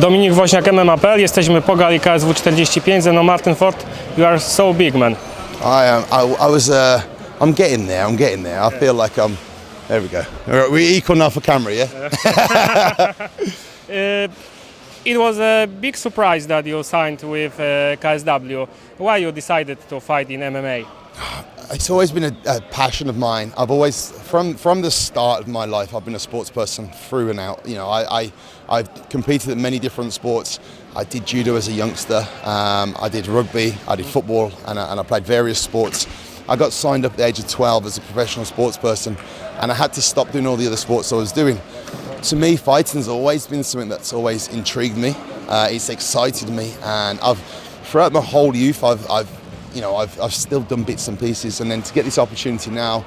Dominik Woźniak, MMA.PL. Jesteśmy po gali KSW 45. Ze mną Martyn Ford. You are so big, man. I'm getting there. I feel like I'm. There we go. We're equal now for camera, yeah. It was a big surprise that you signed with KSW. Why you decided to fight in MMA? It's always been a passion of mine. I've always, from the start of my life, I've been a sports person through and out. You know, I've competed in many different sports. I did judo as a youngster. I did rugby. I did football, and I played various sports. I got signed up at the age of 12 as a professional sports person, and I had to stop doing all the other sports I was doing. To me, fighting's always been something that's always intrigued me. It's excited me, and throughout my whole youth, I've still done bits and pieces, and then to get this opportunity now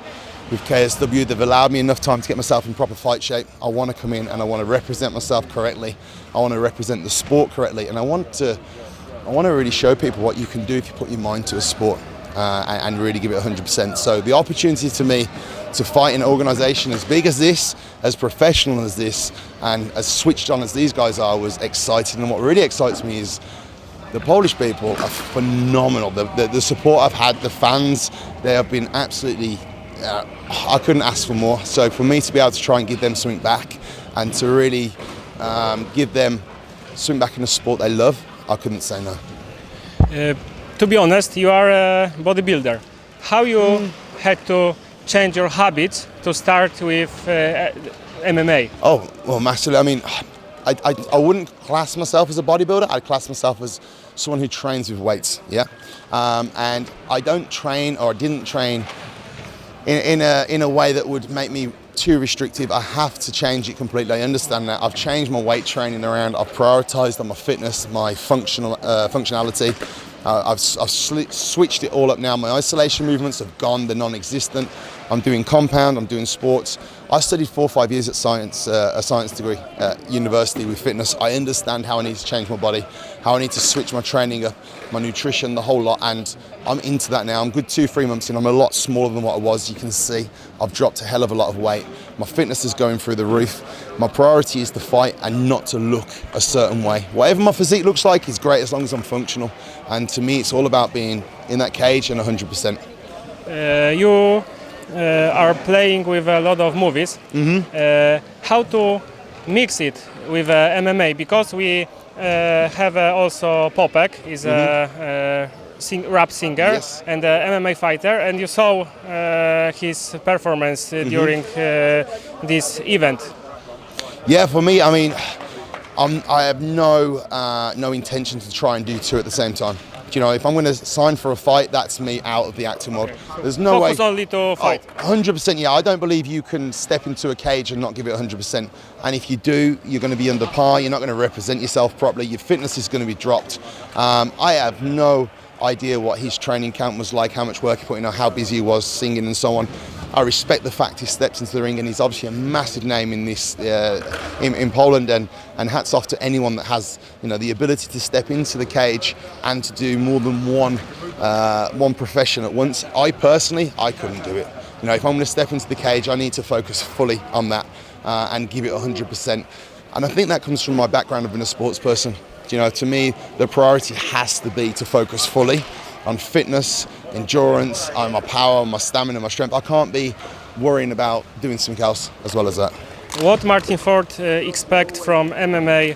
with KSW, they've allowed me enough time to get myself in proper fight shape. I want to come in and I want to represent myself correctly. I want to represent the sport correctly, and I want to really show people what you can do if you put your mind to a sport and really give it 100%. So the opportunity to me to fight in an organisation as big as this, as professional as this, and as switched on as these guys are, was exciting. And what really excites me is the Polish people are phenomenal. The support I've had, the fans, they have been absolutely, I couldn't ask for more. So for me to be able to try and give them something back and to really give them something back in the sport they love, I couldn't say no. To be honest, you are a bodybuilder. How you had to change your habits to start with MMA? Oh, well, massively. I mean, I wouldn't class myself as a bodybuilder. I'd class myself as someone who trains with weights, yeah? And I don't train, or I didn't train in a way that would make me too restrictive. I have to change it completely. I understand that. I've changed my weight training around. I've prioritised on my fitness, my functionality. I've switched it all up now. My isolation movements have gone, they're non-existent. I'm doing compound, I'm doing sports. I studied 4 or 5 years at a science degree at university with fitness. I understand how I need to change my body, how I need to switch my training up, my nutrition, the whole lot, and I'm into that now. I'm good 2-3 months in. I'm a lot smaller than what I was. You can see I've dropped a hell of a lot of weight. My fitness is going through the roof. My priority is to fight and not to look a certain way. Whatever my physique looks like is great as long as I'm functional. And to me, it's all about being in that cage and 100%. You are playing with a lot of movies. How to mix it with MMA? Because we have also Popek, is a rap singer, yes, and an MMA fighter, and you saw his performance during this event. Yeah, for me, I mean, I have no intention to try and do two at the same time. You know, if I'm going to sign for a fight, that's me out of the acting world. There's no way. Focus only to fight. 100%, yeah. I don't believe you can step into a cage and not give it 100%. And if you do, you're going to be under par. You're not going to represent yourself properly. Your fitness is going to be dropped. I have no idea what his training camp was like, how much work he put in, how busy he was singing and so on. I respect the fact he stepped into the ring, and he's obviously a massive name in this in Poland, and hats off to anyone that has, you know, the ability to step into the cage and to do more than one profession at once. I personally couldn't do it. You know, if I'm going to step into the cage, I need to focus fully on that and give it 100%. And I think that comes from my background of being a sports person. You know, to me, the priority has to be to focus fully on fitness, endurance, on my power, my stamina, my strength. I can't be worrying about doing something else as well as that. What Martyn Ford expect from MMA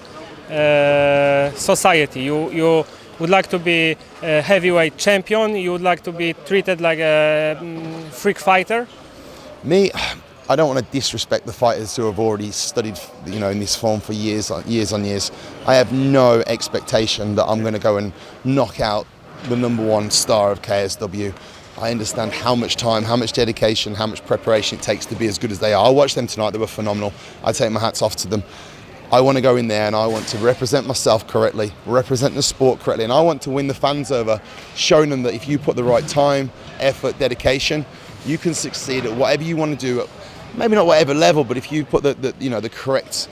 society? You would like to be a heavyweight champion? You would like to be treated like a freak fighter? Me, I don't want to disrespect the fighters who have already studied, you know, in this form for years on years. I have no expectation that I'm going to go and knock out the #1 star of KSW. I understand how much time, how much dedication, how much preparation it takes to be as good as they are. I watched them tonight, they were phenomenal. I take my hats off to them. I want to go in there and I want to represent myself correctly, represent the sport correctly, and I want to win the fans over, showing them that if you put the right time, effort, dedication, you can succeed at whatever you want to do, maybe not whatever level, but if you put the correct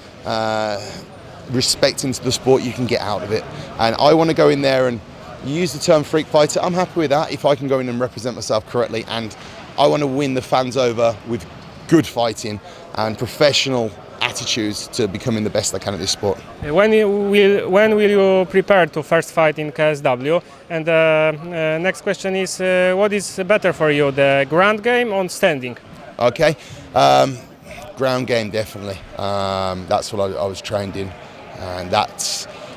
respect into the sport, you can get out of it. And I want to go in there and use the term freak fighter. I'm happy with that if I can go in and represent myself correctly, and I want to win the fans over with good fighting and professional attitudes to becoming the best I can at this sport. When will you prepare to first fight in KSW? And next question is, what is better for you, the ground game or standing? Okay, ground game definitely. That's what I was trained in, and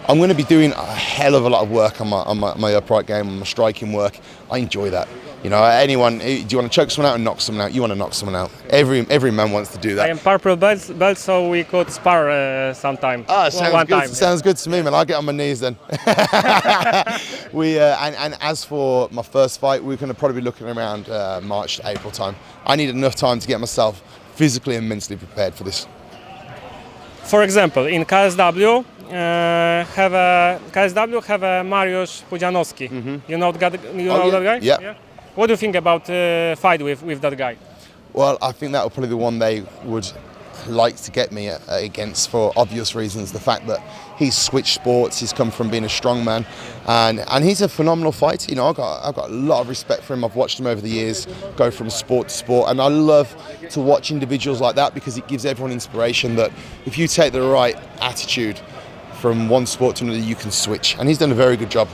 I'm going to be doing a hell of a lot of work on my upright game, on my striking work. I enjoy that. You know, anyone, do you want to choke someone out and knock someone out? You want to knock someone out. Every man wants to do that. I am purple belt, so we could spar sometime. Sounds good. Sounds good to me, man. I'll get on my knees then. And as for my first fight, we're going to probably be looking around March to April time. I need enough time to get myself physically and mentally prepared for this. For example, in KSW, have a Mariusz Pudzianowski. You know that guy? Yeah. What do you think about fight with that guy? Well, I think that would probably be the one they would like to get me against for obvious reasons. The fact that he's switched sports, he's come from being a strongman, and he's a phenomenal fighter. You know, I've got a lot of respect for him. I've watched him over the years go from sport to sport, and I love to watch individuals like that because it gives everyone inspiration that if you take the right attitude from one sport to another, you can switch. And he's done a very good job.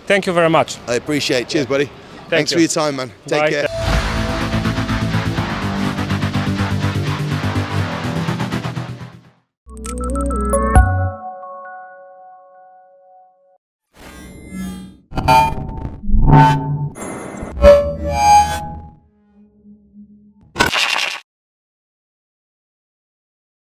Thank you very much. I appreciate it. Cheers, buddy. Thanks you. for your time, man. Take care.